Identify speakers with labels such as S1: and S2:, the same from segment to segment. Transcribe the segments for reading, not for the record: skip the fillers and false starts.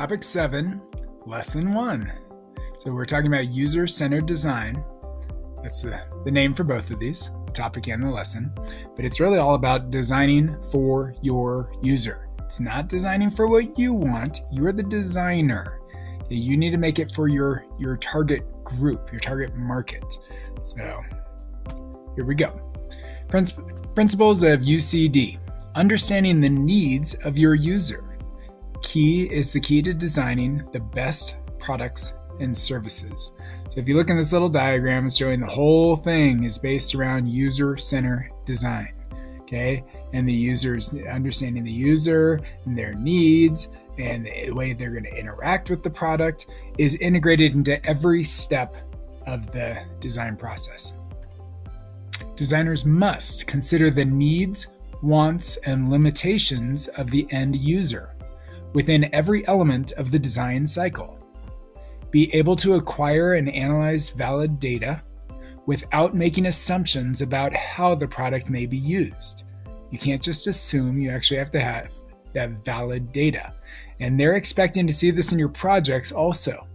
S1: Topic 7, Lesson 1. So we're talking about user-centered design. That's the name for both of these, the topic and the lesson. But it's really all about designing for your user. It's not designing for what you want. You're the designer. You need to make it for your target group, your target market. So here we go. Principles of UCD. Understanding the needs of your user. Key is the key to designing the best products and services. So if you look in this little diagram, it's showing the whole thing is based around user-centered design. Okay, and the users, understanding the user and their needs and the way they're going to interact with the product is integrated into every step of the design process. Designers must consider the needs, wants, and limitations of the end user within every element of the design cycle. Be able to acquire and analyze valid data without making assumptions about how the product may be used. You can't just assume, you actually have to have that valid data. And they're expecting to see this in your projects also.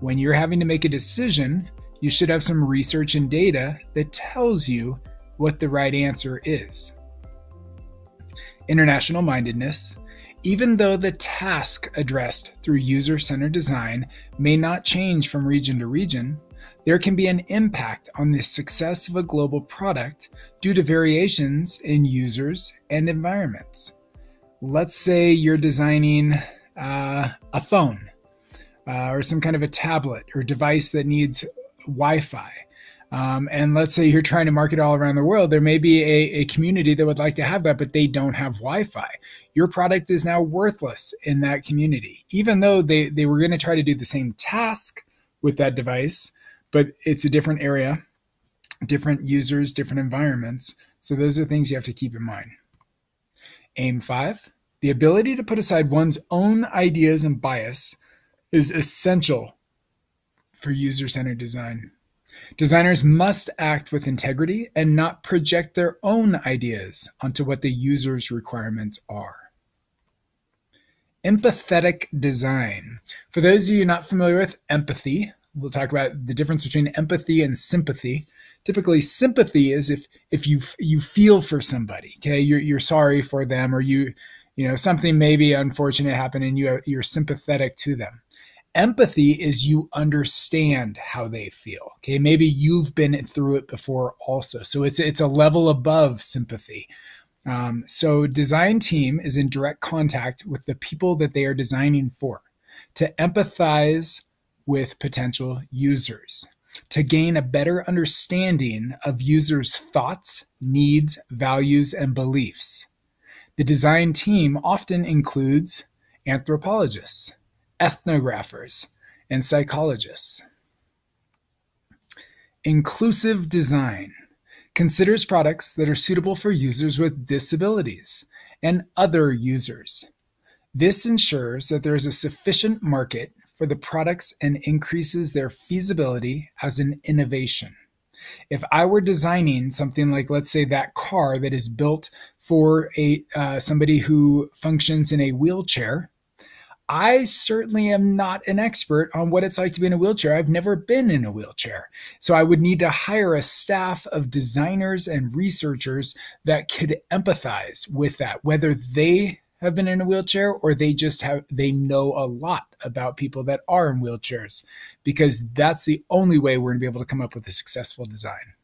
S1: When you're having to make a decision, you should have some research and data that tells you what the right answer is. International mindedness. Even though the task addressed through user-centered design may not change from region to region, there can be an impact on the success of a global product due to variations in users and environments. Let's say you're designing a phone or some kind of a tablet or device that needs Wi-Fi. And let's say you're trying to market all around the world. There may be a community that would like to have that, but they don't have Wi-Fi. Your product is now worthless in that community, even though they were going to try to do the same task with that device, but it's a different area, different users, different environments. So those are things you have to keep in mind. Aim 5, the ability to put aside one's own ideas and bias is essential for user-centered design. Designers must act with integrity and not project their own ideas onto what the user's requirements are. Empathetic design. For those of you not familiar with empathy, we'll talk about the difference between empathy and sympathy. Typically, sympathy is if you feel for somebody, okay, you're sorry for them, or you know something maybe unfortunate happened and you're sympathetic to them. Empathy is you understand how they feel. Okay, maybe you've been through it before also. So it's a level above sympathy. So design team is in direct contact with the people that they are designing for, to empathize with potential users, to gain a better understanding of users' thoughts, needs, values, and beliefs. The design team often includes anthropologists, ethnographers, and psychologists. Inclusive design considers products that are suitable for users with disabilities and other users. This ensures that there is a sufficient market for the products and increases their feasibility as an innovation. If I were designing something like, let's say, that car that is built for somebody who functions in a wheelchair, I certainly am not an expert on what it's like to be in a wheelchair. I've never been in a wheelchair. So I would need to hire a staff of designers and researchers that could empathize with that, whether they have been in a wheelchair or they know a lot about people that are in wheelchairs, because that's the only way we're going to be able to come up with a successful design.